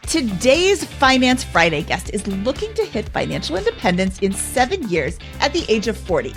Today's Finance Friday guest is looking to hit financial independence in 7 years at the age of 40.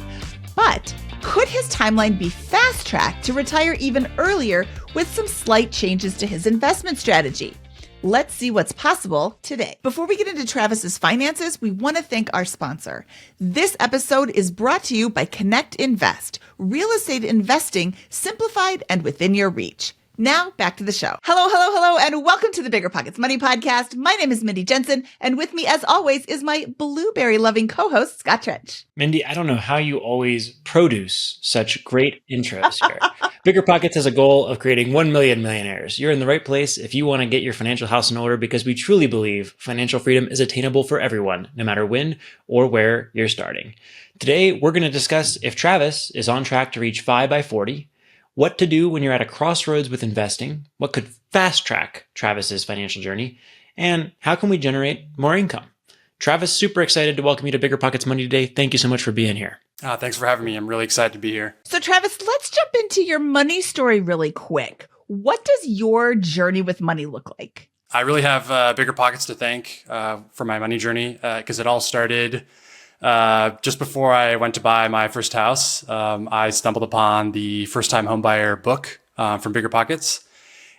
But could his timeline be fast-tracked to retire even earlier with some slight changes to his investment strategy? Let's see what's possible today. Before we get into Travis's finances, we want to thank our sponsor. This episode is brought to you by Connect Invest, real estate investing simplified and within your reach. Now, back to the show. Hello, and welcome to the BiggerPockets Money Podcast. My name is Mindy Jensen, and with me, as always, is my blueberry-loving co-host, Scott Trench. Mindy, I don't know how you always produce such great intros here. BiggerPockets has a goal of creating 1 million millionaires. You're in the right place if you want to get your financial house in order, because we truly believe financial freedom is attainable for everyone, no matter when or where you're starting. Today, we're going to discuss if Travis is on track to reach 5 by 40, what to do when you're at a crossroads with investing, what could fast track Travis's financial journey, and how can we generate more income? Travis, super excited to welcome you to BiggerPockets Money today. Thank you so much for being here. Thanks for having me. I'm really excited to be here. So Travis, let's jump into your money story really quick. What does your journey with money look like? I really have BiggerPockets to thank for my money journey because it all started just before I went to buy my first house. I stumbled upon the First Time Homebuyer book from BiggerPockets,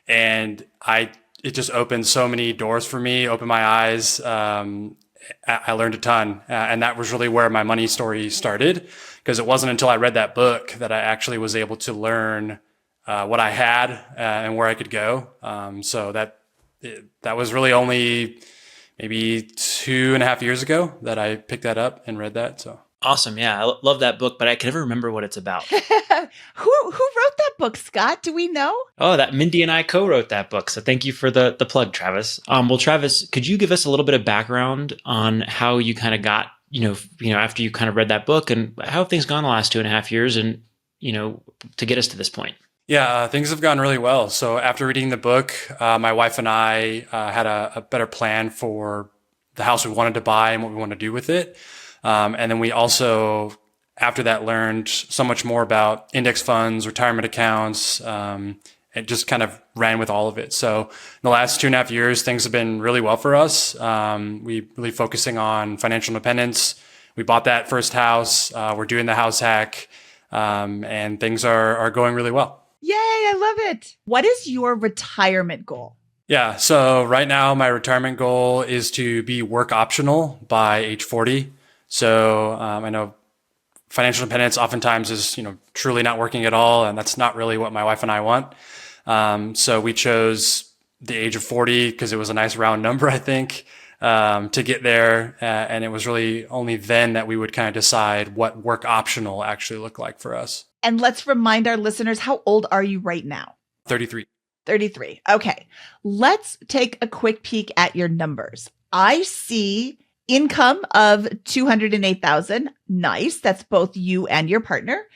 and it just opened so many doors for me, opened my eyes. I learned a ton, and that was really where my money story started, because it wasn't until I read that book that I actually was able to learn what I had and where I could go. So that was really only maybe 2.5 years ago that I picked that up and read that. So awesome. Yeah, I love that book, but I can never remember what it's about. Who wrote that book, Scott? Do we know? Oh, that Mindy and I co-wrote that book. So thank you for the plug, Travis. Well, Travis, could you give us a little bit of background on how you kind of got, after you kind of read that book, and how have things gone the last 2.5 years and, to get us to this point? Yeah, things have gone really well. So after reading the book, my wife and I had a better plan for the house we wanted to buy and what we want to do with it. And then we also, after that, learned so much more about index funds, retirement accounts, and just kind of ran with all of it. So in the last 2.5 years, things have been really well for us. We really focusing on financial independence. We bought that first house. We're doing the house hack, and things are going really well. Yay, I love it. What is your retirement goal? Yeah, so right now my retirement goal is to be work optional by age 40. So I know financial independence oftentimes is, truly not working at all, and that's not really what my wife and I want. So we chose the age of 40 because it was a nice round number, I think, to get there. And it was really only then that we would kind of decide what work optional actually looked like for us. And let's remind our listeners, how old are you right now? 33. 33. Okay. Let's take a quick peek at your numbers. I see income of $208,000. Nice. That's both you and your partner.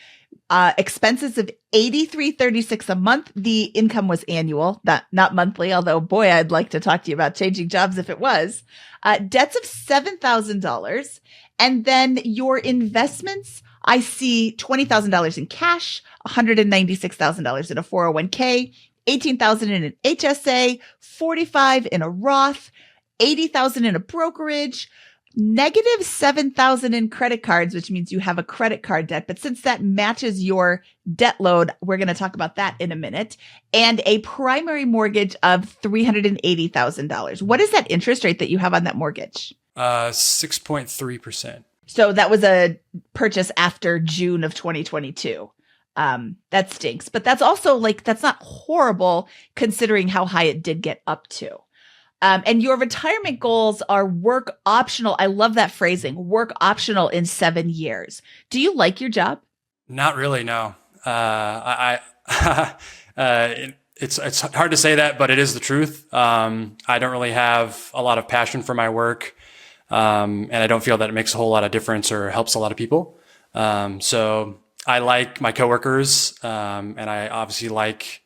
Expenses of $83.36 a month. The income was annual, not monthly, although boy, I'd like to talk to you about changing jobs if it was. Debts of $7,000. And then your investments, I see $20,000 in cash, $196,000 in a 401k, $18,000 in an HSA, $45,000 in a Roth, $80,000 in a brokerage, negative $7,000 in credit cards, which means you have a credit card debt. But since that matches your debt load, we're going to talk about that in a minute, and a primary mortgage of $380,000. What is that interest rate that you have on that mortgage? 6.3%. So that was a purchase after June of 2022. That stinks, but that's also that's not horrible considering how high it did get up to. And your retirement goals are work optional. I love that phrasing, work optional in 7 years. Do you like your job? Not really, no. It's hard to say that, but it is the truth. I don't really have a lot of passion for my work. And I don't feel that it makes a whole lot of difference or helps a lot of people. So I like my coworkers, and I obviously like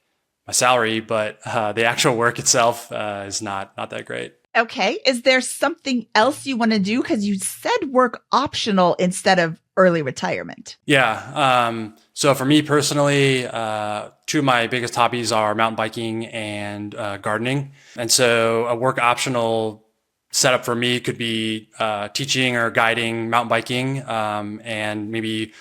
my salary, but the actual work itself is not that great. Okay. Is there something else you want to do? Because you said work optional instead of early retirement. Yeah. So for me personally, two of my biggest hobbies are mountain biking and gardening. And so a work optional setup for me could be teaching or guiding mountain biking, and maybe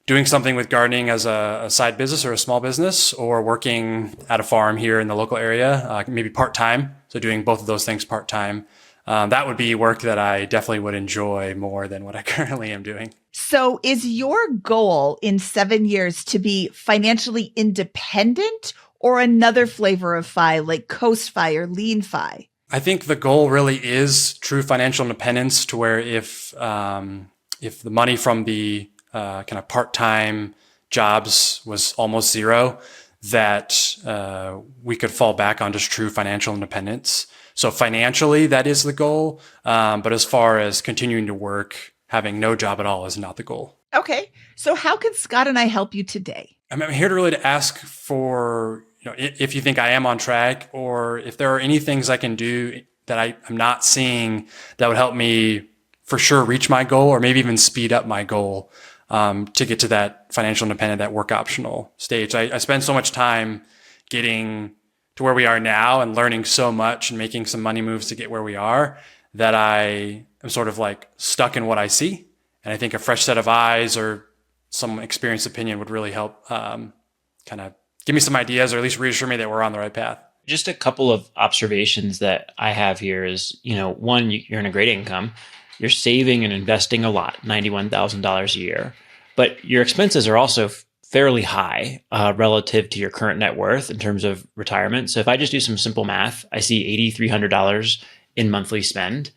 doing something with gardening as a side business or a small business, or working at a farm here in the local area, maybe part-time. So doing both of those things part-time. That would be work that I definitely would enjoy more than what I currently am doing. So is your goal in 7 years to be financially independent or another flavor of FI like Coast FI or Lean FI? I think the goal really is true financial independence, to where if the money from the kind of part-time jobs was almost zero, that we could fall back on just true financial independence. So financially, that is the goal. But as far as continuing to work, having no job at all is not the goal. Okay. So how can Scott and I help you today? I'm here to ask for, if you think I am on track, or if there are any things I can do that I'm not seeing that would help me for sure reach my goal, or maybe even speed up my goal to get to that financial independent, that work optional stage. I spend so much time getting to where we are now and learning so much and making some money moves to get where we are, that I am sort of like stuck in what I see. And I think a fresh set of eyes or some experienced opinion would really help kind of give me some ideas, or at least reassure me that we're on the right path. Just a couple of observations that I have here is, one, you're in a great income. You're saving and investing a lot, $91,000 a year, but your expenses are also fairly high relative to your current net worth in terms of retirement. So if I just do some simple math, I see $8,300 in monthly spend.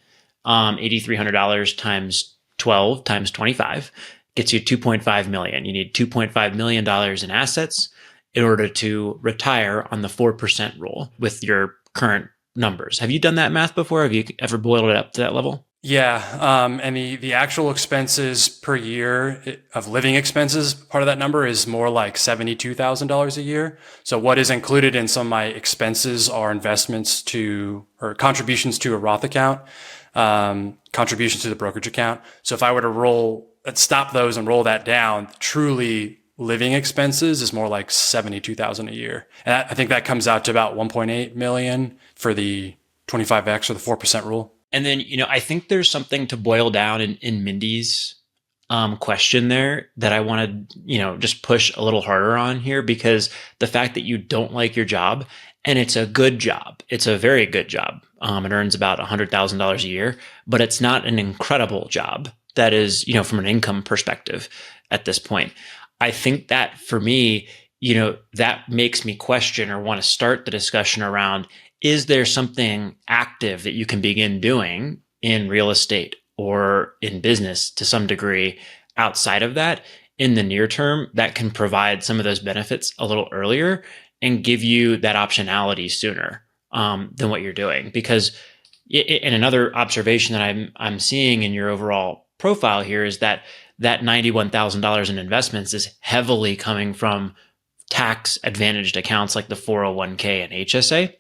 $8,300 times 12 times 25 gets you $2.5 million. You need $2.5 million in assets in order to retire on the 4% rule with your current numbers. Have you done that math before? Have you ever boiled it up to that level? Yeah. And the actual expenses per year of living expenses, part of that number is more like $72,000 a year. So what is included in some of my expenses are investments or contributions to a Roth account, contributions to the brokerage account. So if I were to stop those and roll that down, truly living expenses is more like $72,000 a year. And I think that comes out to about $1.8 million for the 25X or the 4% rule. And then, I think there's something to boil down in Mindy's question there that I want to, just push a little harder on here, because the fact that you don't like your job, and it's a good job, it's a very good job. It earns about $100,000 a year, but it's not an incredible job that is, from an income perspective at this point. I think that for me, that makes me question or want to start the discussion around, is there something active that you can begin doing in real estate or in business to some degree outside of that in the near term that can provide some of those benefits a little earlier and give you that optionality sooner than what you're doing? Because and another observation that I'm seeing in your overall profile here is that $91,000 in investments is heavily coming from tax advantaged accounts like the 401k and HSA.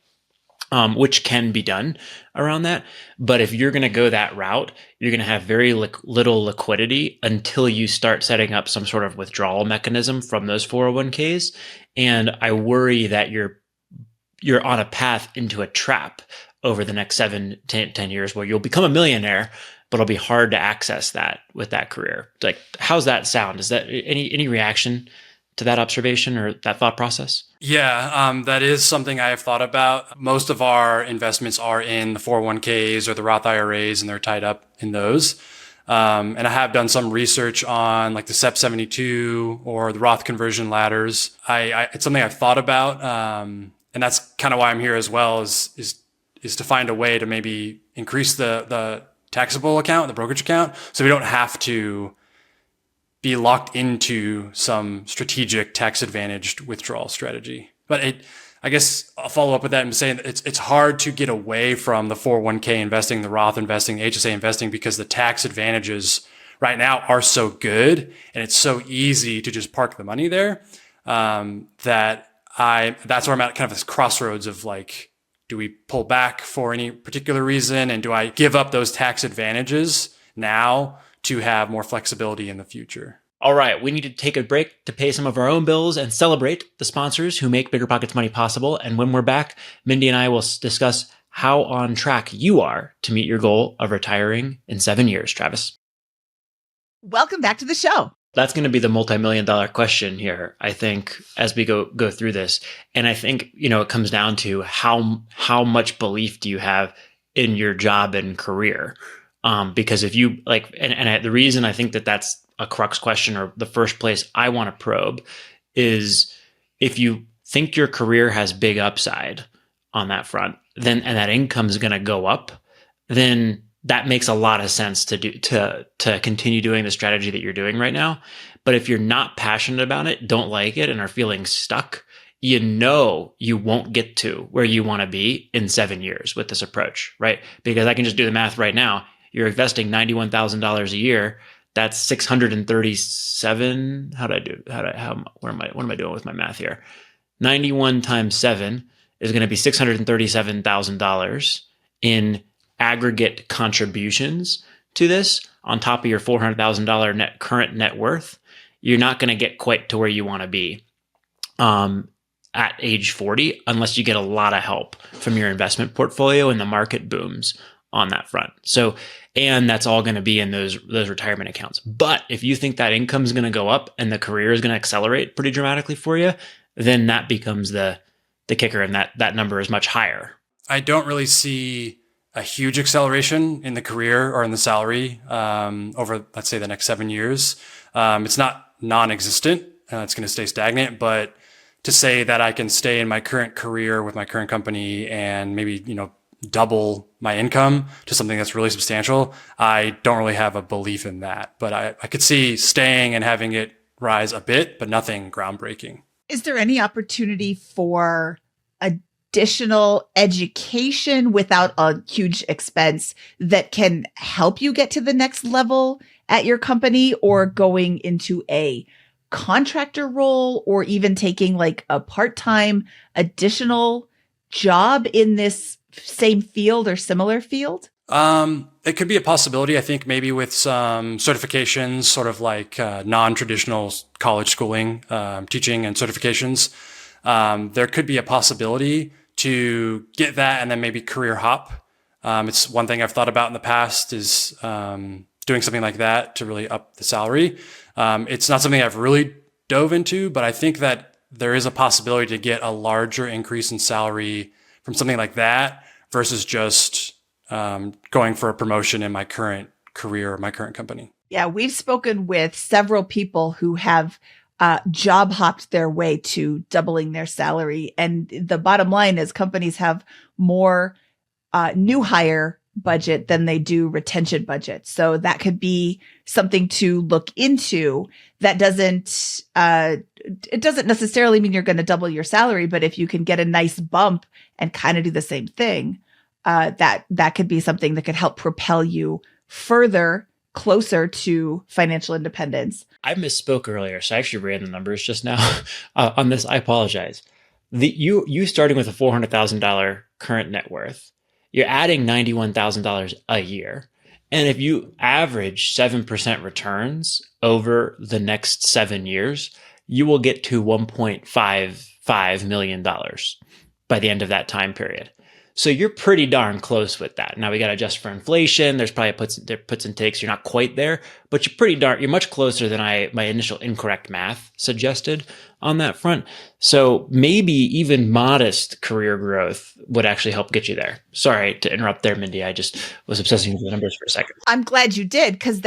Which can be done around that. But if you're going to go that route, you're going to have very little liquidity until you start setting up some sort of withdrawal mechanism from those 401ks. And I worry that you're on a path into a trap over the next 7 to 10 years where you'll become a millionaire, but it'll be hard to access that with that career. Like, how's that sound? Is that any reaction to that observation or that thought process? Yeah, that is something I have thought about. Most of our investments are in the 401ks or the Roth IRAs, and they're tied up in those. And I have done some research on like the SEP 72 or the Roth conversion ladders. It's something I've thought about. And that's kind of why I'm here as well, is to find a way to maybe increase the taxable account, the brokerage account, so we don't have to be locked into some strategic tax advantaged withdrawal strategy. But I guess I'll follow up with that and say that it's hard to get away from the 401k investing, the Roth investing, the HSA investing, because the tax advantages right now are so good and it's so easy to just park the money there, that that's where I'm at, kind of this crossroads of like, do we pull back for any particular reason? And do I give up those tax advantages now to have more flexibility in the future? All right, we need to take a break to pay some of our own bills and celebrate the sponsors who make BiggerPockets money possible. And when we're back, Mindy and I will discuss how on track you are to meet your goal of retiring in 7 years, Travis. Welcome back to the show. That's going to be the multi-million-dollar question here, I think, as we go through this. And I think, it comes down to how much belief do you have in your job and career? Because if you the reason I think that that's a crux question, or the first place I want to probe, is if you think your career has big upside on that front, then and that income is going to go up, then that makes a lot of sense to continue doing the strategy that you're doing right now. But if you're not passionate about it, don't like it, and are feeling stuck, you won't get to where you want to be in 7 years with this approach, right? Because I can just do the math right now. You're investing $91,000 a year. That's 637. What am I doing with my math here? 91 times 7 is going to be $637,000 in aggregate contributions to this on top of your $400,000 current net worth. You're not going to get quite to where you want to be at age 40 unless you get a lot of help from your investment portfolio and the market booms on that front. So, and that's all going to be in those retirement accounts. But if you think that income is going to go up and the career is going to accelerate pretty dramatically for you, then that becomes the kicker, and that number is much higher. I don't really see a huge acceleration in the career or in the salary over, let's say, the next 7 years. It's not non-existent. It's going to stay stagnant. But to say that I can stay in my current career with my current company and maybe, double my income to something that's really substantial, I don't really have a belief in that. But I could see staying and having it rise a bit, but nothing groundbreaking. Is there any opportunity for additional education without a huge expense that can help you get to the next level at your company, or going into a contractor role, or even taking like a part-time additional job in this same field or similar field? It could be a possibility. I think maybe with some certifications, sort of like non-traditional college schooling, teaching and certifications, there could be a possibility to get that and then maybe career hop. It's one thing I've thought about in the past, is doing something like that to really up the salary. It's not something I've really dove into, but I think that there is a possibility to get a larger increase in salary from something like that versus just going for a promotion in my current career or my current company. Yeah, we've spoken with several people who have job hopped their way to doubling their salary. And the bottom line is companies have more new hire budget than they do retention budget. So that could be something to look into. That doesn't necessarily mean you're going to double your salary, but if you can get a nice bump and kind of do the same thing, that could be something that could help propel you further, closer to financial independence. I misspoke earlier, so I actually ran the numbers just now on this. I apologize. You starting with a $400,000 current net worth, you're adding $91,000 a year. And if you average 7% returns over the next 7 years, you will get to $1.55 million by the end of that time period. So you're pretty darn close with that. Now we got to adjust for inflation. There's probably puts and takes. You're not quite there, but you're much closer than my initial incorrect math suggested on that front. So maybe even modest career growth would actually help get you there. Sorry to interrupt there, Mindy. I just was obsessing with the numbers for a second. I'm glad you did, because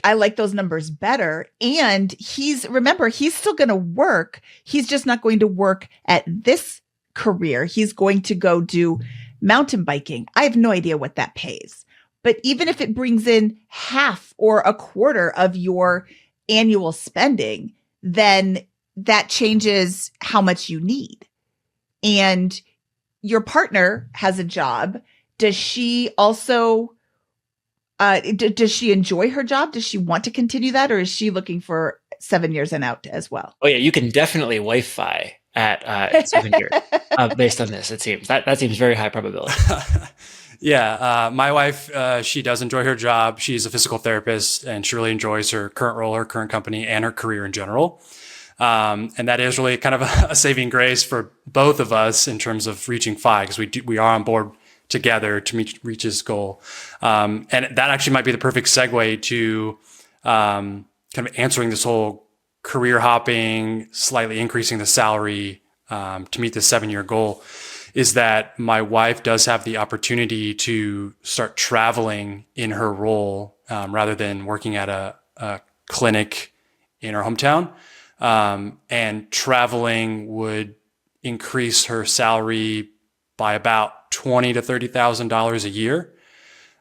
I like those numbers better. And he's still going to work. He's just not going to work at this career. He's going to go do mountain biking. I have no idea what that pays, but even if it brings in half or a quarter of your annual spending, then that changes how much you need. And your partner has a job. Does she also, does she enjoy her job? Does she want to continue that? Or is she looking for 7 years and out as well? Oh yeah, you can definitely Wi-Fi at 7 years. Based on this, it seems that seems very high probability. Yeah, my wife, she does enjoy her job. She's a physical therapist, and she really enjoys her current role, her current company, and her career in general. And that is really kind of a saving grace for both of us in terms of reaching FI, because we are on board together to reach his goal. And that actually might be the perfect segue to kind of answering this whole career hopping, slightly increasing the salary to meet the 7-year goal. Is that my wife does have the opportunity to start traveling in her role rather than working at a clinic in her hometown. And traveling would increase her salary by about $20,000 to $30,000 a year,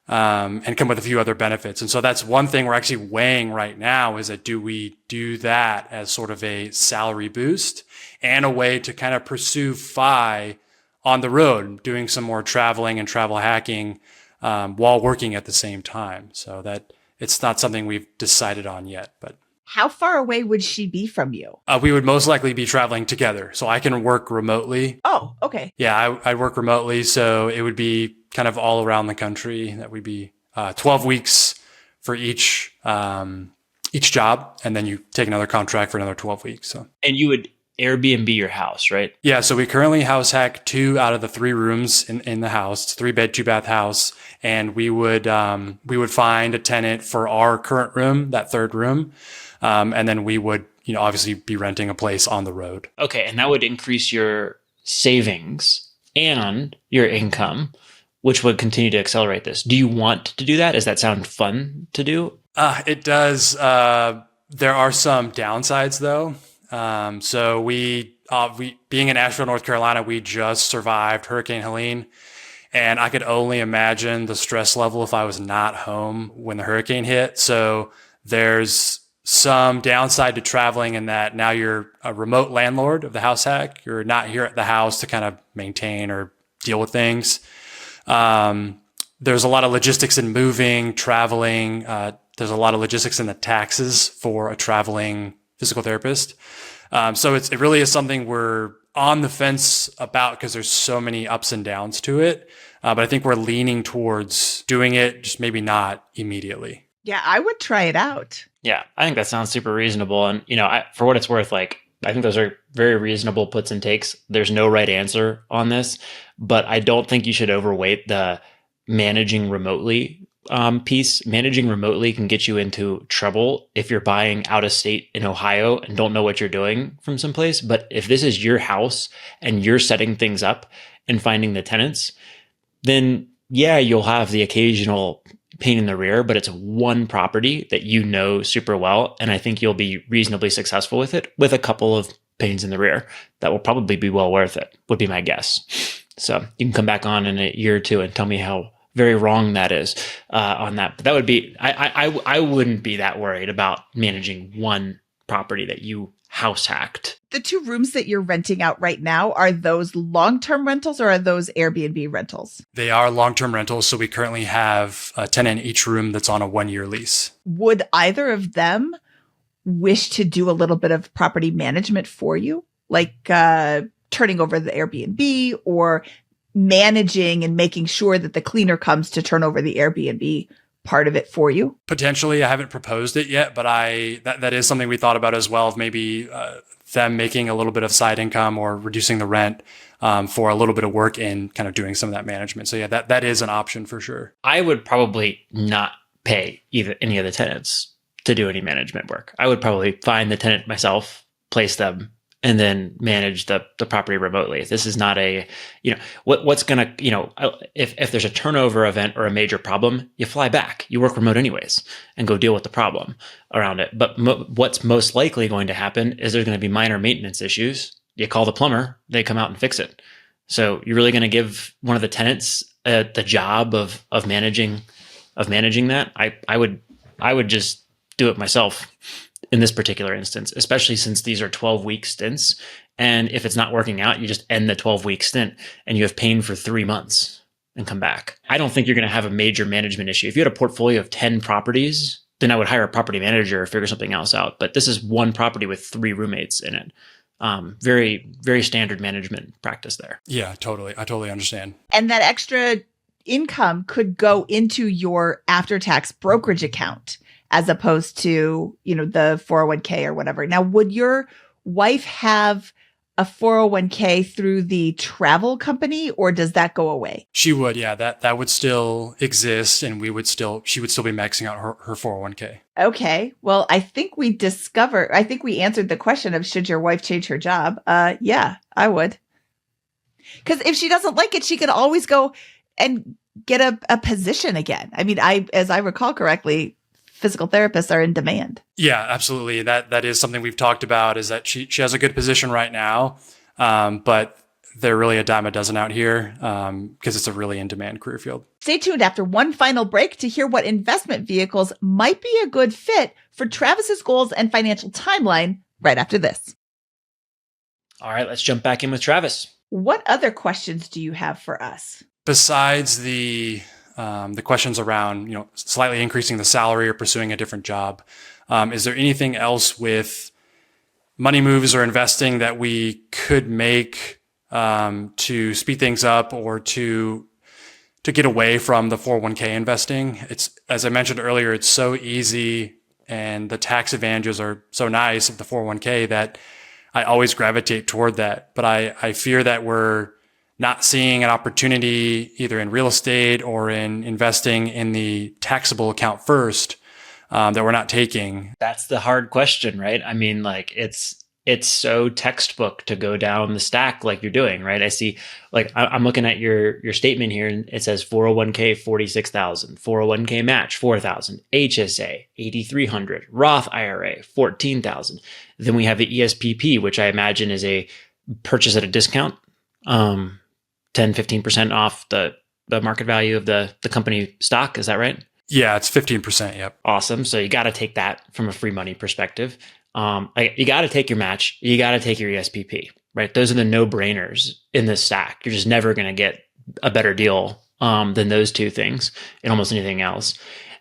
and come with a few other benefits. And so that's one thing we're actually weighing right now, is that do we do that as sort of a salary boost and a way to kind of pursue FI on the road, doing some more traveling and travel hacking while working at the same time. So that it's not something we've decided on yet, but. How far away would she be from you? We would most likely be traveling together. So I can work remotely. Oh, okay. Yeah, I work remotely. So it would be kind of all around the country. That would be 12 weeks for each job. And then you take another contract for another 12 weeks. So. And you would Airbnb your house, right? Yeah. So we currently house hack 2 out of the 3 rooms in the house. It's a 3-bed, 2-bath house. And we would find a tenant for our current room, that 3rd room. And then we would, obviously be renting a place on the road. Okay. And that would increase your savings and your income, which would continue to accelerate this. Do you want to do that? Does that sound fun to do? It does. There are some downsides though. So we being in Asheville, North Carolina, we just survived Hurricane Helene. And I could only imagine the stress level if I was not home when the hurricane hit. So there's some downside to traveling in that now you're a remote landlord of the house hack. You're not here at the house to kind of maintain or deal with things. There's a lot of logistics in moving, traveling. There's a lot of logistics in the taxes for a traveling physical therapist. So it really is something we're on the fence about because there's so many ups and downs to it. But I think we're leaning towards doing it, just maybe not immediately. Yeah, I would try it out. Yeah, I think that sounds super reasonable. And, for what it's worth, I think those are very reasonable puts and takes. There's no right answer on this, but I don't think you should overweight the managing remotely piece. Managing remotely can get you into trouble if you're buying out of state in Ohio and don't know what you're doing from someplace. But if this is your house and you're setting things up and finding the tenants, then yeah, you'll have the occasional pain in the rear, but it's one property that you know super well. And I think you'll be reasonably successful with it, with a couple of pains in the rear that will probably be well worth it, would be my guess. So you can come back on in a year or two and tell me how very wrong that is on that. But that would be, I wouldn't be that worried about managing one property that you house hacked. The 2 rooms that you're renting out right now, are those long-term rentals or are those Airbnb rentals? They are long-term rentals. So we currently have a tenant in each room that's on a 1-year lease. Would either of them wish to do a little bit of property management for you? Like turning over the Airbnb or managing and making sure that the cleaner comes to turn over the Airbnb part of it for you? Potentially. I haven't proposed it yet, but that is something we thought about as well, of maybe them making a little bit of side income or reducing the rent for a little bit of work and kind of doing some of that management. So yeah, that is an option for sure. I would probably not pay any of the tenants to do any management work. I would probably find the tenant myself, place them, and then manage the property remotely. This is not a, what's going to, if there's a turnover event or a major problem, you fly back, you work remote anyways and go deal with the problem around it. But what's most likely going to happen is there's going to be minor maintenance issues. You call the plumber, they come out and fix it. So you're really going to give one of the tenants the job of managing that. I would just do it myself in this particular instance, especially since these are 12-week stints. And if it's not working out, you just end the 12-week stint and you have pain for 3 months and come back. I don't think you're going to have a major management issue. If you had a portfolio of 10 properties, then I would hire a property manager or figure something else out. But this is one property with 3 roommates in it. Very, very standard management practice there. Yeah, totally. I totally understand. And that extra income could go into your after-tax brokerage account as opposed to, the 401k or whatever. Now, would your wife have a 401k through the travel company, or does that go away? She would, yeah, that would still exist, and she would still be maxing out her 401k. Okay. Well, I think we answered the question of should your wife change her job? Yeah, I would. Because if she doesn't like it, she could always go and get a position again. I mean, as I recall correctly, physical therapists are in demand. Yeah, absolutely. That is something we've talked about, is that she has a good position right now, but they're really a dime a dozen out here because it's a really in-demand career field. Stay tuned after one final break to hear what investment vehicles might be a good fit for Travis's goals and financial timeline right after this. All right, let's jump back in with Travis. What other questions do you have for us? Besides the questions around, slightly increasing the salary or pursuing a different job, is there anything else with money moves or investing that we could make to speed things up or to get away from the 401k investing? It's, as I mentioned earlier, it's so easy and the tax advantages are so nice of the 401k that I always gravitate toward that. But I fear that we're not seeing an opportunity either in real estate or in investing in the taxable account first that we're not taking. That's the hard question, right? I mean, like it's so textbook to go down the stack like you're doing, right? I see, like I'm looking at your statement here, and it says 401k 46,000, 401k match 4,000, HSA 8,300, Roth IRA 14,000. Then we have the ESPP, which I imagine is a purchase at a discount, 10-15% off the market value of the company stock. Is that right? Yeah, it's 15%. Yep. Awesome. So you got to take that from a free money perspective. You got to take your match. You got to take your ESPP, right? Those are the no-brainers in this stack. You're just never going to get a better deal than those two things in almost anything else.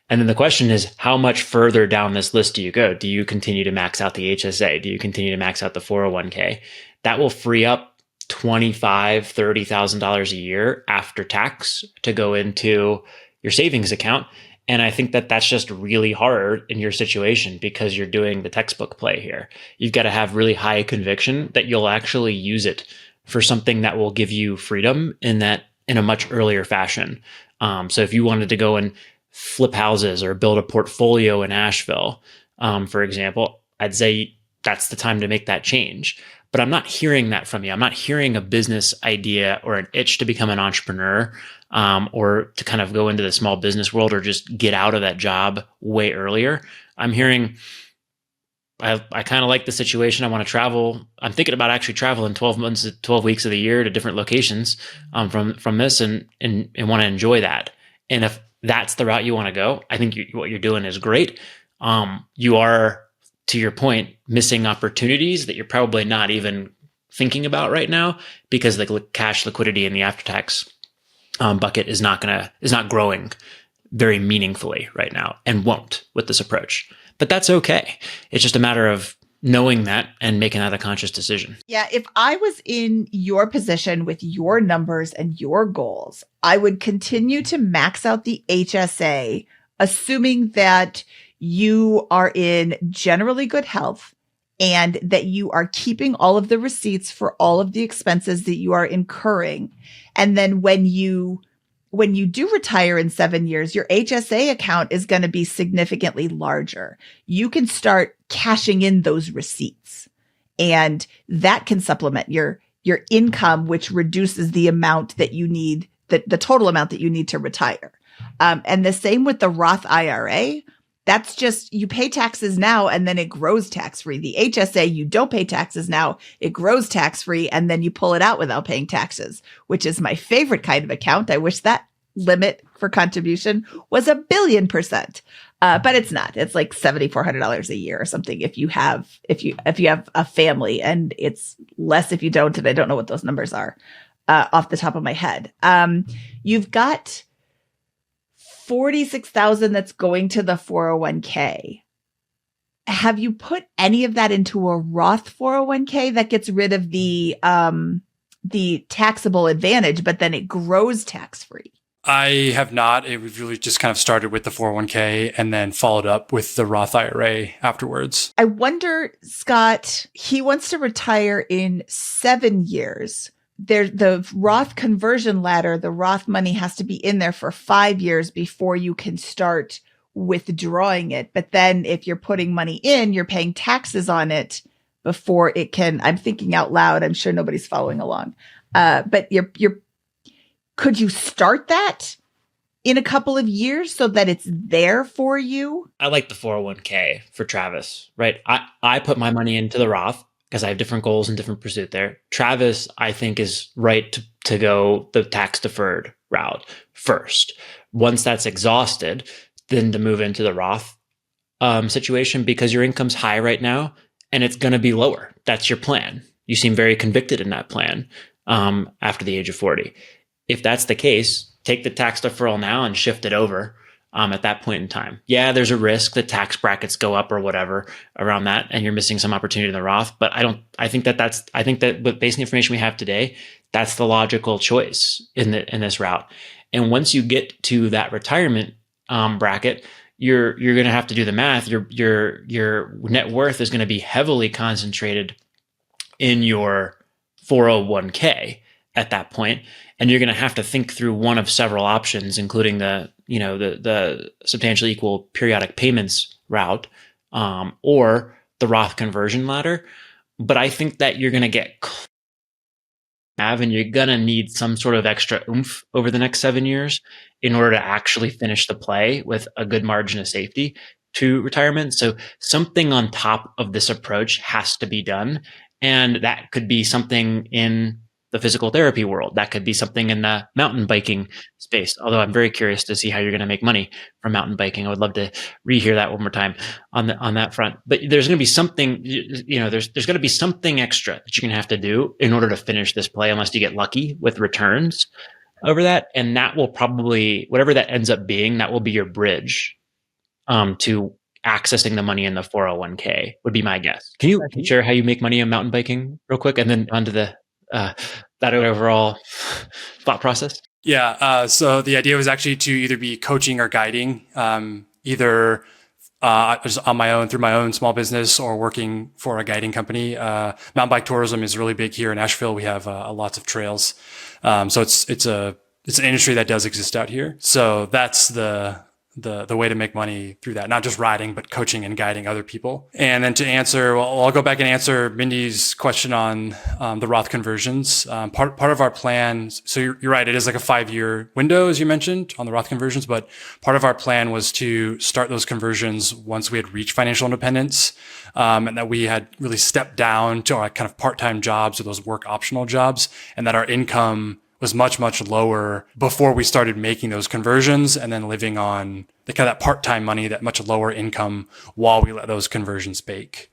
And then the question is, how much further down this list do you go? Do you continue to max out the HSA? Do you continue to max out the 401k? That will free up $25,000, $30,000 a year after tax to go into your savings account. And I think that that's just really hard in your situation because you're doing the textbook play here. You've got to have really high conviction that you'll actually use it for something that will give you freedom in a much earlier fashion. So if you wanted to go and flip houses or build a portfolio in Asheville, for example, I'd say that's the time to make that change. But I'm not hearing that from you. I'm not hearing a business idea or an itch to become an entrepreneur, or to kind of go into the small business world or just get out of that job way earlier. I'm hearing, I kind of like the situation. I want to travel. I'm thinking about actually traveling 12 weeks of the year to different locations from this and want to enjoy that. And if that's the route you want to go, I think what you're doing is great. You are, to your point, missing opportunities that you're probably not even thinking about right now because the cash liquidity in the after-tax bucket is not growing very meaningfully right now and won't with this approach. But that's okay. It's just a matter of knowing that and making that a conscious decision. Yeah, if I was in your position with your numbers and your goals, I would continue to max out the HSA, assuming that you are in generally good health and that you are keeping all of the receipts for all of the expenses that you are incurring. And then when you do retire in 7 years, your HSA account is going to be significantly larger. You can start cashing in those receipts, and that can supplement your income, which reduces the amount that you need, the total amount that you need to retire. And the same with the Roth IRA. That's just, you pay taxes now and then it grows tax-free. The HSA, you don't pay taxes now, it grows tax-free, and then you pull it out without paying taxes, which is my favorite kind of account. I wish that limit for contribution was 1,000,000,000%. But it's not. It's like $7,400 a year or something if you have a family, and it's less if you don't, and I don't know what those numbers are off the top of my head. You've got 46,000 that's going to the 401k. have you put any of that into a Roth 401k that gets rid of the taxable advantage, but then it grows tax-free? I have not. It was really just kind of started with the 401k and then followed up with the Roth IRA afterwards. I wonder, Scott, he wants to retire in 7 years. The Roth conversion ladder, the Roth money has to be in there for 5 years before you can start withdrawing it. But then if you're putting money in, you're paying taxes on it before it can. I'm thinking out loud. I'm sure nobody's following along. But could you start that in a couple of years so that it's there for you? I like the 401k for Travis, right? I put my money into the Roth because I have different goals and different pursuit there. Travis, I think, is right to go the tax deferred route first. Once that's exhausted, then to move into the Roth situation, because your income's high right now and it's going to be lower. That's your plan. You seem very convicted in that plan after the age of 40. If that's the case, take the tax deferral now and shift it over at that point in time. Yeah, there's a risk that tax brackets go up or whatever around that, and you're missing some opportunity in the Roth. But I think that based on the information we have today, that's the logical choice in this route. And once you get to that retirement bracket, you're going to have to do the math. Your net worth is going to be heavily concentrated in your 401k at that point, and you're going to have to think through one of several options, including the substantially equal periodic payments route, or the Roth conversion ladder. But I think that you're going to get and you're going to need some sort of extra oomph over the next 7 years in order to actually finish the play with a good margin of safety to retirement. So something on top of this approach has to be done. And that could be something in the physical therapy world. That could be something in the mountain biking space. Although I'm very curious to see how you're going to make money from mountain biking. I would love to rehear that one more time on that front. But there's going to be something, there's going to be something extra that you're going to have to do in order to finish this play, unless you get lucky with returns over that. And that will probably, whatever that ends up being, that will be your bridge to accessing the money in the 401k, would be my guess. Can you share how you make money on mountain biking real quick, and then onto the that overall thought process? Yeah. So the idea was actually to either be coaching or guiding, either just on my own through my own small business or working for a guiding company. Mountain bike tourism is really big here in Asheville. We have lots of trails. So it's an industry that does exist out here. So that's the way to make money through that, not just riding, but coaching and guiding other people. And then to answer, well, I'll go back and answer Mindy's question on the Roth conversions. Part of our plan, so you're right, it is like a 5-year window, as you mentioned, on the Roth conversions, but part of our plan was to start those conversions once we had reached financial independence, and that we had really stepped down to our kind of part-time jobs or those work optional jobs, and that our income was much, much lower before we started making those conversions, and then living on the kind of that part-time money, that much lower income, while we let those conversions bake.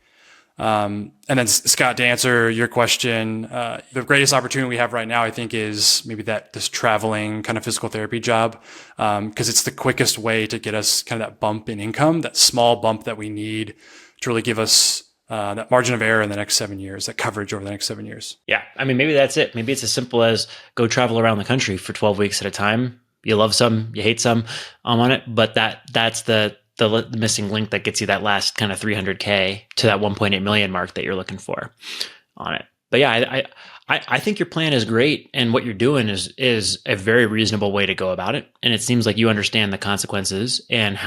And then Scott, to answer your question, the greatest opportunity we have right now, I think, is maybe this traveling kind of physical therapy job, because it's the quickest way to get us kind of that bump in income, that small bump that we need to really give us that margin of error in the next 7 years, that coverage over the next 7 years. Yeah. I mean, maybe that's it. Maybe it's as simple as go travel around the country for 12 weeks at a time. You love some, you hate some on it, but that's the missing link that gets you that last kind of 300K to that 1.8 million mark that you're looking for on it. But yeah, I think your plan is great, and what you're doing is a very reasonable way to go about it. And it seems like you understand the consequences and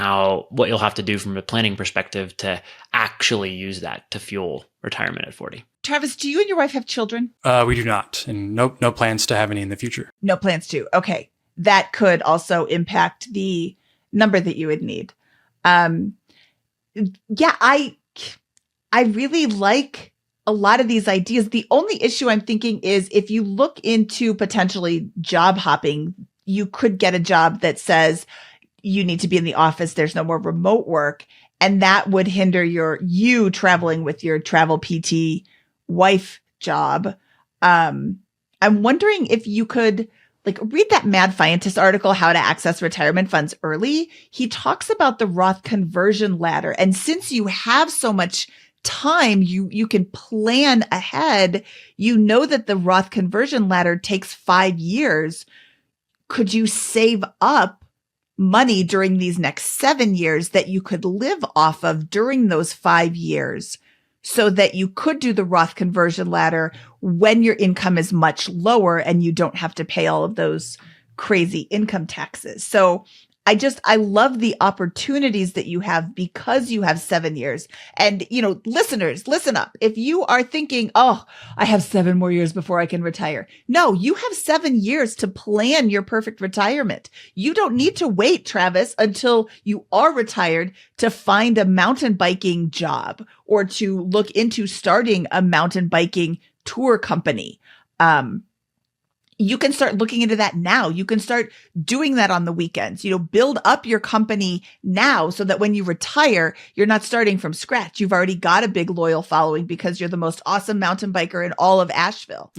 what you'll have to do from a planning perspective to actually use that to fuel retirement at 40. Travis, do you and your wife have children? We do not, and no plans to have any in the future. No plans to. Okay. That could also impact the number that you would need. Yeah, I really like a lot of these ideas. The only issue I'm thinking is if you look into potentially job hopping, you could get a job that says you need to be in the office. There's no more remote work. And that would hinder you traveling with your travel PT wife job. I'm wondering if you could like read that Mad Scientist article, How to Access Retirement Funds Early. He talks about the Roth conversion ladder. And since you have so much time, you can plan ahead. You know that the Roth conversion ladder takes 5 years. Could you save up money during these next 7 years that you could live off of during those 5 years so that you could do the Roth conversion ladder when your income is much lower and you don't have to pay all of those crazy income taxes? So I love the opportunities that you have because you have 7 years. And, listeners, listen up. If you are thinking, oh, I have 7 more years before I can retire. No, you have 7 years to plan your perfect retirement. You don't need to wait, Travis, until you are retired to find a mountain biking job or to look into starting a mountain biking tour company. You can start looking into that now. You can start doing that on the weekends. Build up your company now so that when you retire, you're not starting from scratch. You've already got a big loyal following because you're the most awesome mountain biker in all of Asheville.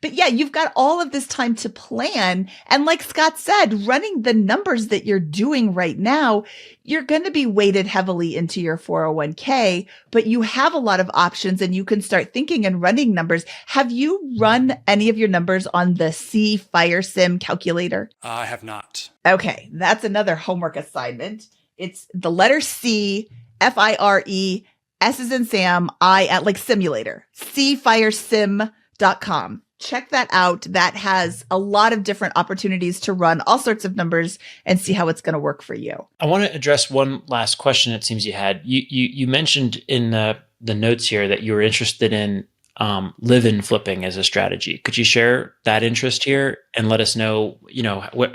But yeah, you've got all of this time to plan. And like Scott said, running the numbers that you're doing right now, you're going to be weighted heavily into your 401k, but you have a lot of options and you can start thinking and running numbers. Have you run any of your numbers on the C Fire Sim calculator? I have not. Okay, that's another homework assignment. It's the letter C, FIRE, S as in Sam, I at like simulator, cfiresim.com. Check that out. That has a lot of different opportunities to run all sorts of numbers and see how it's going to work for you. I want to address one last question it seems you had. You mentioned in the notes here that you were interested in live-in flipping as a strategy. Could you share that interest here and let us know,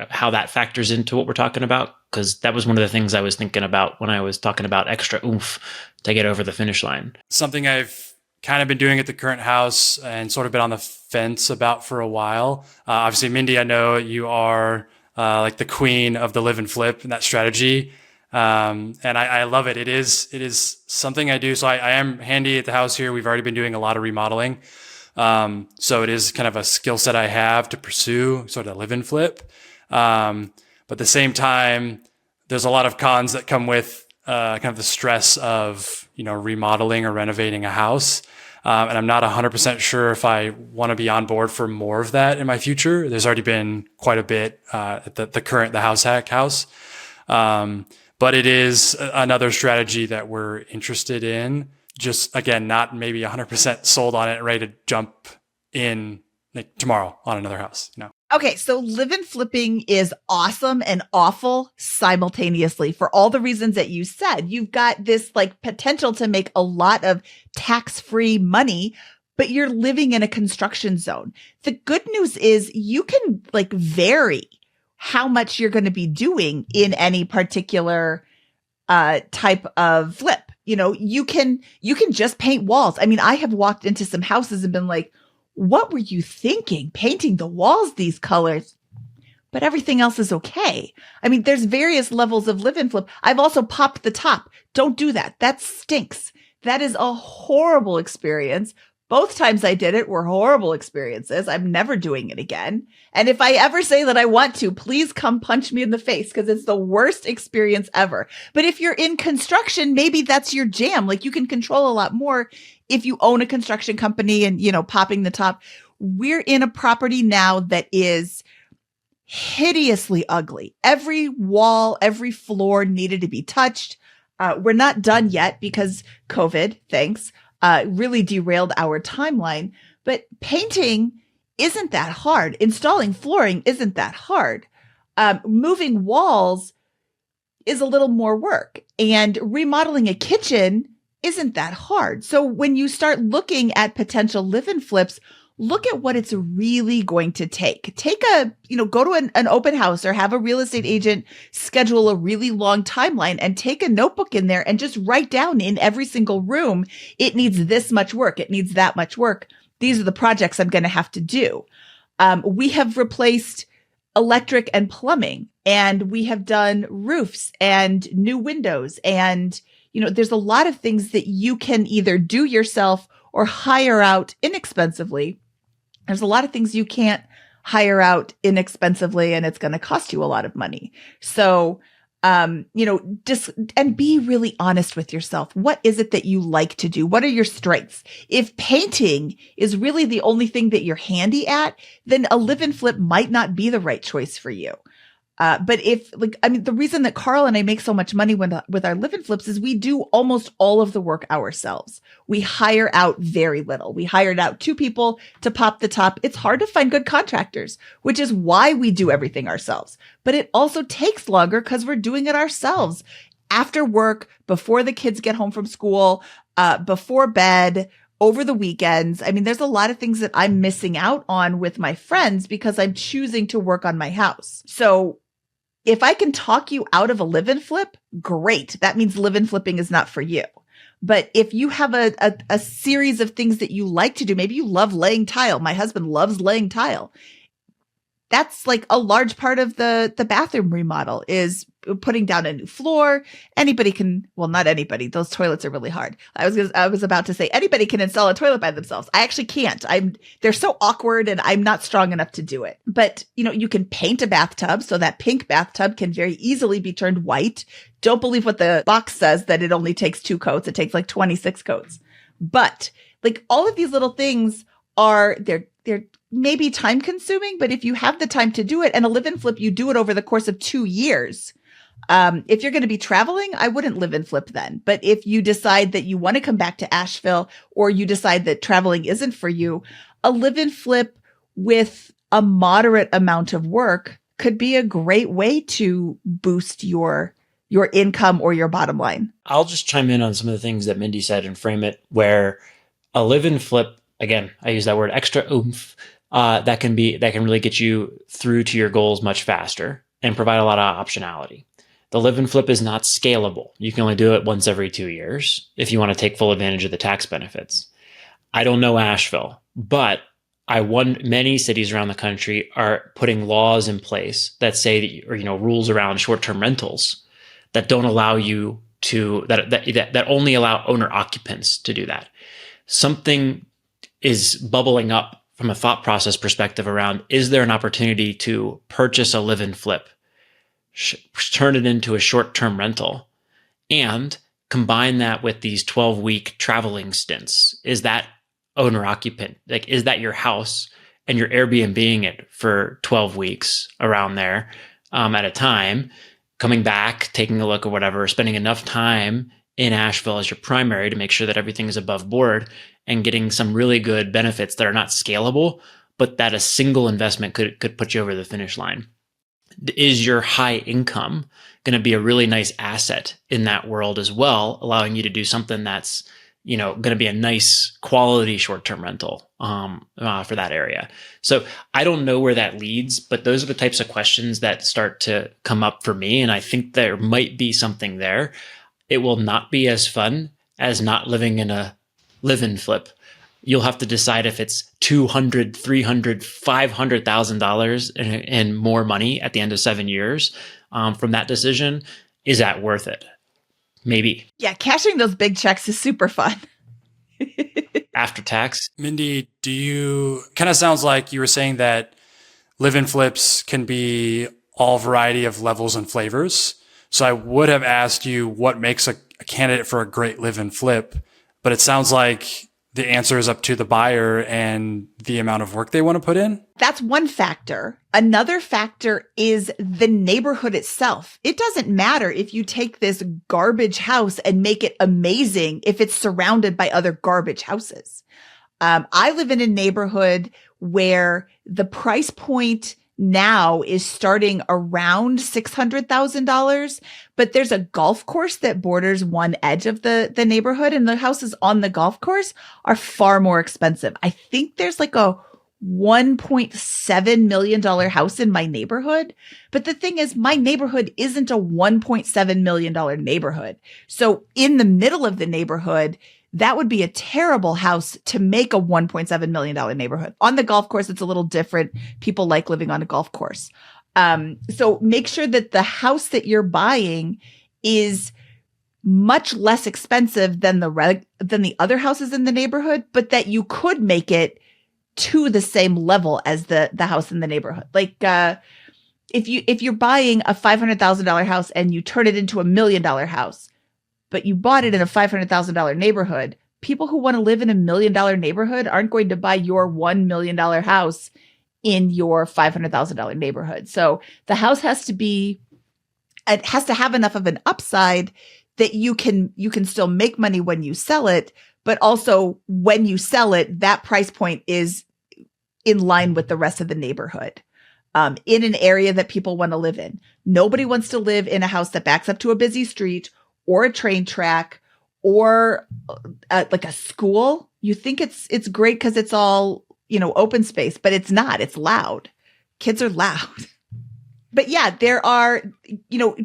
how that factors into what we're talking about? Because that was one of the things I was thinking about when I was talking about extra oomph to get over the finish line. Something I've kind of been doing at the current house and sort of been on the fence about for a while. Obviously, Mindy, I know you are like the queen of the live and flip and that strategy. And I love it. It is something I do. So I am handy at the house here. We've already been doing a lot of remodeling. So it is kind of a skill set I have to pursue sort of live and flip. But at the same time, there's a lot of cons that come with kind of the stress of, remodeling or renovating a house. And I'm not 100% sure if I want to be on board for more of that in my future. There's already been quite a bit at the House Hack house. But it is another strategy that we're interested in. Just again, not maybe 100% sold on it, ready to jump in like tomorrow on another house. Okay, so live-in flipping is awesome and awful simultaneously for all the reasons that you said. You've got this like potential to make a lot of tax-free money, but you're living in a construction zone. The good news is you can like vary how much you're going to be doing in any particular type of flip. You can just paint walls. I mean, I have walked into some houses and been like, what were you thinking? Painting the walls these colors, but everything else is okay. I mean, there's various levels of live and flip. I've also popped the top. Don't do that. That stinks. That is a horrible experience. Both times I did it were horrible experiences. I'm never doing it again. And if I ever say that I want to, please come punch me in the face because it's the worst experience ever. But if you're in construction, maybe that's your jam. Like you can control a lot more if you own a construction company and, popping the top. We're in a property now that is hideously ugly. Every wall, every floor needed to be touched. We're not done yet because COVID, thanks, really derailed our timeline. But painting isn't that hard. Installing flooring isn't that hard. Moving walls is a little more work. And remodeling a kitchen isn't that hard. So when you start looking at potential live-in flips, look at what it's really going to take. Go to an open house or have a real estate agent schedule a really long timeline and take a notebook in there and just write down in every single room, it needs this much work. It needs that much work. These are the projects I'm going to have to do. We have replaced electric and plumbing, and we have done roofs and new windows. And, there's a lot of things that you can either do yourself or hire out inexpensively. There's a lot of things you can't hire out inexpensively and it's going to cost you a lot of money. So, just, and be really honest with yourself. What is it that you like to do? What are your strengths? If painting is really the only thing that you're handy at, then a live and flip might not be the right choice for you. But the reason that Carl and I make so much money with our live and flips is we do almost all of the work ourselves. We hire out very little. We hired out 2 people to pop the top. It's hard to find good contractors, which is why we do everything ourselves. But it also takes longer because we're doing it ourselves after work, before the kids get home from school, before bed, over the weekends. I mean, there's a lot of things that I'm missing out on with my friends because I'm choosing to work on my house. So if I can talk you out of a live and flip, great. That means live and flipping is not for you. But if you have a series of things that you like to do, maybe you love laying tile. My husband loves laying tile. That's like a large part of the bathroom remodel is putting down a new floor. Anybody can, well, not anybody. Those toilets are really hard. I was about to say anybody can install a toilet by themselves. I actually can't. They're so awkward and I'm not strong enough to do it. But, you can paint a bathtub so that pink bathtub can very easily be turned white. Don't believe what the box says that it only takes 2 coats. It takes like 26 coats. But like all of these little things they're maybe time consuming, but if you have the time to do it and a live and flip, you do it over the course of 2 years. If you're going to be traveling, I wouldn't live and flip then. But if you decide that you want to come back to Asheville or you decide that traveling isn't for you, a live and flip with a moderate amount of work could be a great way to boost your income or your bottom line. I'll just chime in on some of the things that Mindy said and frame it where a live and flip, again, I use that word extra oomph, that can really get you through to your goals much faster and provide a lot of optionality. The live and flip is not scalable. You can only do it once every 2 years if you want to take full advantage of the tax benefits. I don't know Asheville, but many cities around the country are putting laws in place that say that, or rules around short-term rentals that don't allow you to that only allow owner occupants to do that. Something is bubbling up from a thought process perspective around, is there an opportunity to purchase a live and flip, turn it into a short-term rental, and combine that with these 12-week traveling stints? Is that owner occupant? Like, is that your house and you're Airbnb-ing it for 12 weeks around there at a time, coming back, taking a look or whatever, spending enough time in Asheville as your primary to make sure that everything is above board and getting some really good benefits that are not scalable, but that a single investment could put you over the finish line. Is your high income going to be a really nice asset in that world as well, allowing you to do something that's, going to be a nice quality short-term rental for that area? So I don't know where that leads, but those are the types of questions that start to come up for me. And I think there might be something there. It will not be as fun as not living in a live and flip. You'll have to decide if it's $200,000, $300,000, $500,000 and more money at the end of 7 years from that decision. Is that worth it? Maybe. Yeah, cashing those big checks is super fun. After tax. Mindy, kind of sounds like you were saying that live and flips can be all variety of levels and flavors. So I would have asked you what makes a candidate for a great live and flip, but it sounds like the answer is up to the buyer and the amount of work they want to put in. That's one factor. Another factor is the neighborhood itself. It doesn't matter if you take this garbage house and make it amazing if it's surrounded by other garbage houses. I live in a neighborhood where the price point now is starting around $600,000, but there's a golf course that borders one edge of the neighborhood, and the houses on the golf course are far more expensive. I think there's like a $1.7 million house in my neighborhood. But the thing is, my neighborhood isn't a $1.7 million neighborhood. So in the middle of the neighborhood, that would be a terrible house to make a $1.7 million neighborhood. On the golf course, it's a little different. People like living on a golf course. So make sure that the house that you're buying is much less expensive than the other houses in the neighborhood, but that you could make it to the same level as the house in the neighborhood. Like, if you're buying a $500,000 house and you turn it into $1 million house, but you bought it in a $500,000 neighborhood, people who want to live in $1 million neighborhood aren't going to buy your $1 million house in your $500,000 neighborhood. So the house has to have enough of an upside that you can still make money when you sell it, but also when you sell it, that price point is in line with the rest of the neighborhood. In an area that people want to live in. Nobody wants to live in a house that backs up to a busy street or a train track or like a school. You think it's great because it's all, open space, but it's not. It's loud. Kids are loud. But yeah, there are,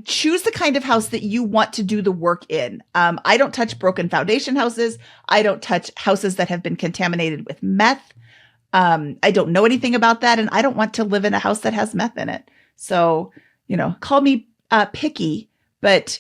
choose the kind of house that you want to do the work in. I don't touch broken foundation houses. I don't touch houses that have been contaminated with meth. I don't know anything about that, and I don't want to live in a house that has meth in it. So, call me picky, but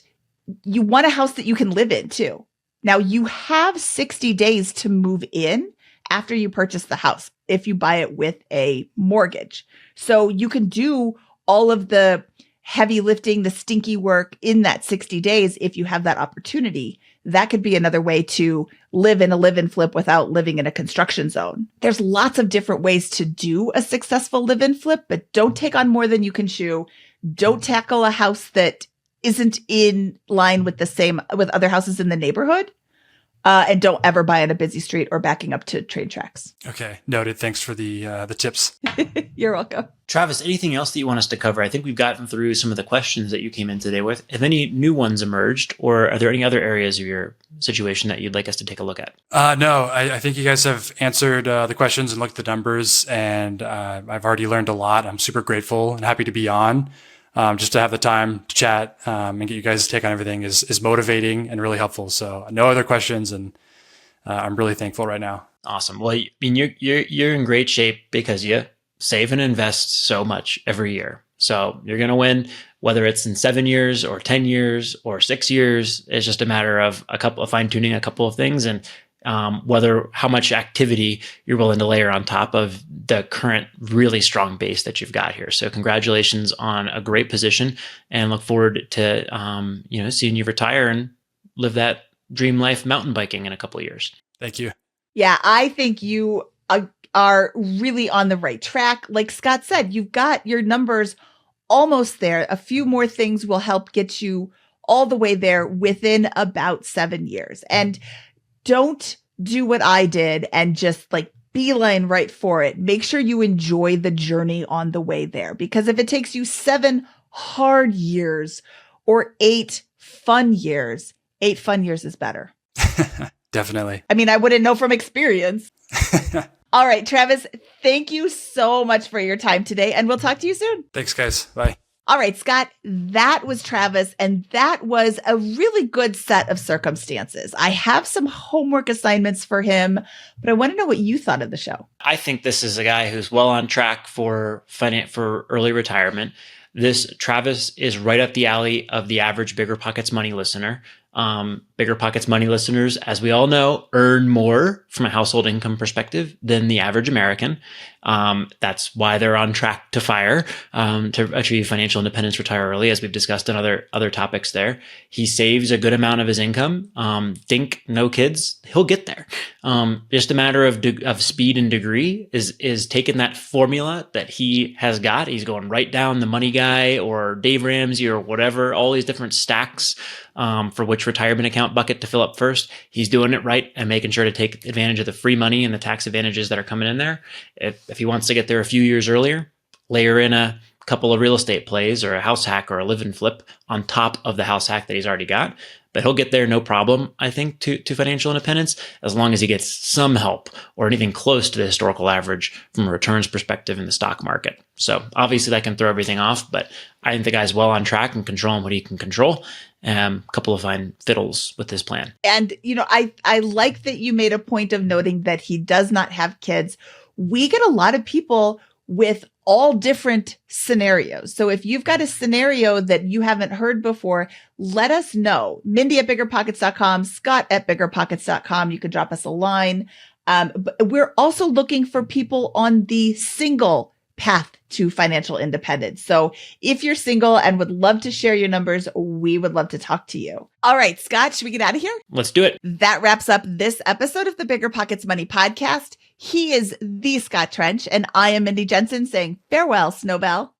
you want a house that you can live in too. Now, you have 60 days to move in after you purchase the house if you buy it with a mortgage. So you can do all of the heavy lifting, the stinky work in that 60 days if you have that opportunity. That could be another way to live in a live-in flip without living in a construction zone. There's lots of different ways to do a successful live-in flip, but don't take on more than you can chew. Don't tackle a house that isn't in line with with other houses in the neighborhood. And don't ever buy on a busy street or backing up to train tracks. Okay, noted. Thanks for the tips. You're welcome. Travis, anything else that you want us to cover? I think we've gotten through some of the questions that you came in today with. Have any new ones emerged, or are there any other areas of your situation that you'd like us to take a look at? No, I think you guys have answered the questions and looked at the numbers, and I've already learned a lot. I'm super grateful and happy to be on. Just to have the time to chat and get you guys' take on everything is motivating and really helpful. So no other questions, and I'm really thankful right now. Awesome. Well, I mean, you're in great shape because you save and invest so much every year. So you're going to win, whether it's in 7 years or 10 years or 6 years. It's just a matter of fine tuning a couple of things, and how much activity you're willing to layer on top of the current really strong base that you've got here. So congratulations on a great position, and look forward to seeing you retire and live that dream life mountain biking in a couple of years. Thank you. Yeah, I think you are really on the right track. Like Scott said, you've got your numbers almost there. A few more things will help get you all the way there within about 7 years. And don't do what I did and just beeline right for it. Make sure you enjoy the journey on the way there, because if it takes you 7 hard years or 8 fun years, 8 fun years is better. Definitely. I mean, I wouldn't know from experience. All right, Travis, thank you so much for your time today, and we'll talk to you soon. Thanks, guys. Bye. All right, Scott, that was Travis, and that was a really good set of circumstances. I have some homework assignments for him, but I want to know what you thought of the show. I think this is a guy who's well on track for early retirement. This Travis is right up the alley of the average BiggerPockets money listener. BiggerPockets money listeners, as we all know, earn more from a household income perspective than the average American. That's why they're on track to to achieve financial independence, retire early, as we've discussed in other topics there. He saves a good amount of his income. Think no kids, he'll get there. Just a matter of speed and degree is taking that formula that he has got. He's going right down the Money Guy or Dave Ramsey or whatever, all these different stacks for which retirement account bucket to fill up first. He's doing it right and making sure to take advantage of the free money and the tax advantages that are coming in there. If he wants to get there a few years earlier, layer in a couple of real estate plays or a house hack or a live and flip on top of the house hack that he's already got. But he'll get there no problem, I think, to financial independence, as long as he gets some help or anything close to the historical average from a returns perspective in the stock market. So obviously that can throw everything off, but I think the guy's well on track and controlling what he can control. A couple of fine fiddles with his plan. And, I like that you made a point of noting that he does not have kids. We get a lot of people with all different scenarios. So if you've got a scenario that you haven't heard before, let us know. Mindy at BiggerPockets.com, Scott at BiggerPockets.com. You could drop us a line. But we're also looking for people on the single path to financial independence. So if you're single and would love to share your numbers, we would love to talk to you. All right, Scott, should we get out of here? Let's do it. That wraps up this episode of the Bigger Pockets Money Podcast. He is the Scott Trench, and I am Mindy Jensen saying farewell, Snowbell.